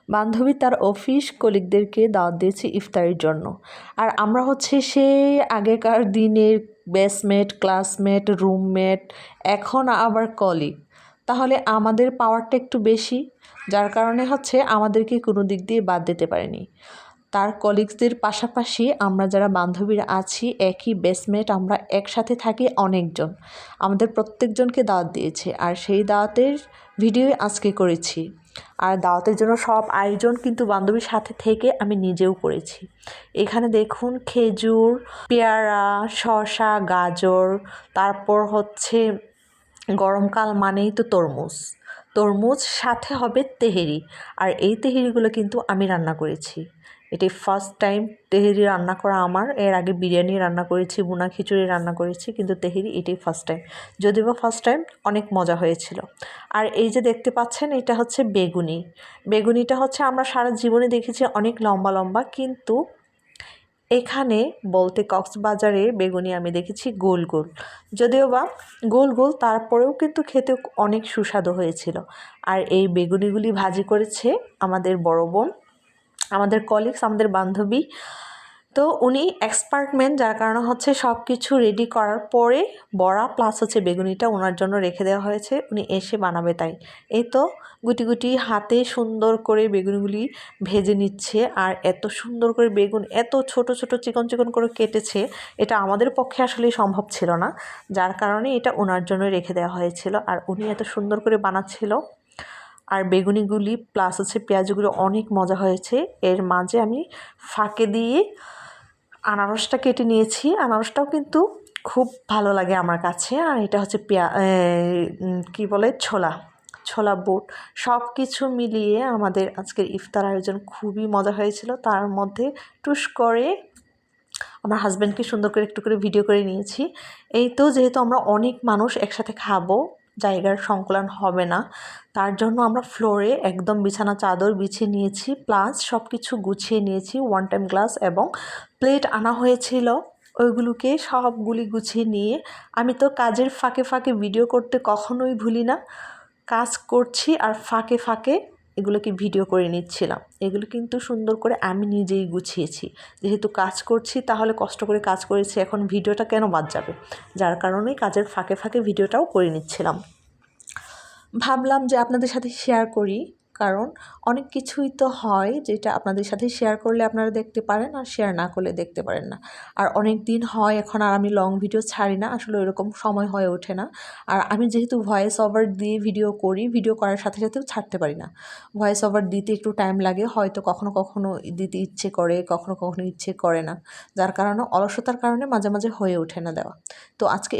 বান্ধবী তার অফিস কলিগদেরকে দাওয়াত দিয়েছে ইফতারির জন্য। আর আমরা হচ্ছে সেই আগেকার দিনের বেসমেট, ক্লাসমেট, রুমমেট, এখন আবার কলিগ। তাহলে আমাদের পাওয়ারটা একটু বেশি, যার কারণে হচ্ছে আমাদেরকে কোনো দিক দিয়ে বাদ দিতে পারেনি। তার কলিগসদের পাশাপাশি আমরা যারা বান্ধবীরা আছি একই বেসমেট, আমরা একসাথে থাকি অনেকজন। আমাদের প্রত্যেকজনকে দাওয়াত দিয়েছে, আর সেই দাওয়াতের ভিডিও আজকে করেছি। আর দাওয়াতের জন্য সব আয়োজন কিন্তু বান্ধবীর সাথে থেকে আমি নিজেও করেছি। এখানে দেখুন খেজুর, পেয়ারা, শসা, গাজর, তারপর হচ্ছে গরমকাল মানেই তো তরমুজ সাথে হবে তেহেরি। আর এই তেহেরিগুলো কিন্তু আমি রান্না করেছি। এটি ফার্স্ট টাইম তেহেরি রান্না করা আমার। এর আগে বিরিয়ানি রান্না করেছি, ভুনা খিচুড়ি রান্না করেছি, কিন্তু তেহেরি এটাই ফার্স্ট টাইম। যদিও বা ফার্স্ট টাইম অনেক মজা হয়েছিল। আর এই যে দেখতে পাচ্ছেন এটা হচ্ছে বেগুনিটা হচ্ছে আমরা সারা জীবনে দেখেছি অনেক লম্বা লম্বা, কিন্তু এখানে বলতে কক্সবাজারে বেগুনি আমি দেখেছি গোল গোল। যদিও বা গোল গোল, তারপরেও কিন্তু খেতে অনেক সুস্বাদু হয়েছিল। আর এই বেগুনিগুলি ভাজি করেছে আমাদের বড় বোন, আমাদের কলিগস, আমাদের বান্ধবী। তো উনি এক্সপার্টম্যান, যার কারণে হচ্ছে সব কিছু রেডি করার পরে বড়া প্লাস হচ্ছে বেগুনিটা ওনার জন্য রেখে দেওয়া হয়েছে, উনি এসে বানাবে তাই। এই তো গুটি গুটি হাতে সুন্দর করে বেগুনগুলি ভেজে নিচ্ছে। আর এত সুন্দর করে বেগুন এত ছোট ছোট চিকন চিকন করে কেটেছে, এটা আমাদের পক্ষে আসলে সম্ভব ছিল না, যার কারণে এটা ওনার জন্য রেখে দেওয়া হয়েছিল। আর উনি এত সুন্দর করে বানাচ্ছিল। আর বেগুনিগুলি প্লাস হচ্ছে পেঁয়াজগুলো অনেক মজা হয়েছে। এর মাঝে আমি ফাঁকে দিয়ে আনারসটা কেটে নিয়েছি। আনারসটাও কিন্তু খুব ভালো লাগে আমার কাছে। আর এটা হচ্ছে কী বলে ছোলা বুট, সব কিছু মিলিয়ে আমাদের আজকের ইফতার আয়োজন খুবই মজা হয়েছিল। তার মধ্যে টুস করে আমার হাজব্যান্ডকে সুন্দর করে একটু করে ভিডিও করে নিয়েছি। এই তো যেহেতু আমরা অনেক মানুষ একসাথে খাবো, জায়গার সংকুলান হবে না, তার জন্য আমরা ফ্লোরে একদম বিছানা চাদর বিছিয়ে নিয়েছি, প্লাস সব কিছু গুছিয়ে নিয়েছি। ওয়ান টাইম গ্লাস এবং প্লেট আনা হয়েছিল, ওইগুলোকে সবগুলি গুছিয়ে নিয়ে আমি তো কাজের ফাঁকে ফাঁকে ভিডিও করতে কখনোই ভুলি না। কাজ করছি আর ফাঁকে ফাঁকে এগুলোকে ভিডিও করে নিচ্ছিলাম। এগুলো কিন্তু সুন্দর করে আমি নিজেই গুছিয়েছি। যেহেতু কাজ করছি তাহলে কষ্ট করে কাজ করেছি, এখন ভিডিওটা কেন বাদ যাবে, যার কারণে কাজের ফাঁকে ফাঁকে ভিডিওটাও করে নিচ্ছিলাম। ভাবলাম যে আপনাদের সাথে শেয়ার করি, কারণ অনেক কিছুই তো হয় যেটা আপনাদের সাথে শেয়ার করলে আপনারা দেখতে পারেন, আর শেয়ার না করলে দেখতে পারেন না। আর অনেক দিন হয় এখন আর আমি লং ভিডিও ছাড়ি না, আসলে ওইরকম সময় হয়ে ওঠে না। আর আমি যেহেতু ভয়েস ওভার দিয়ে ভিডিও করি, ভিডিও করার সাথে সাথেও ছাড়তে পারি না। ভয়েস ওভার দিতে একটু টাইম লাগে, হয়তো কখনো কখনো দিতে ইচ্ছে করে, কখনো কখনো ইচ্ছে করে না, যার কারণে অলসতার কারণে মাঝে মাঝে হয়ে ওঠে না দেওয়া। তো আজকে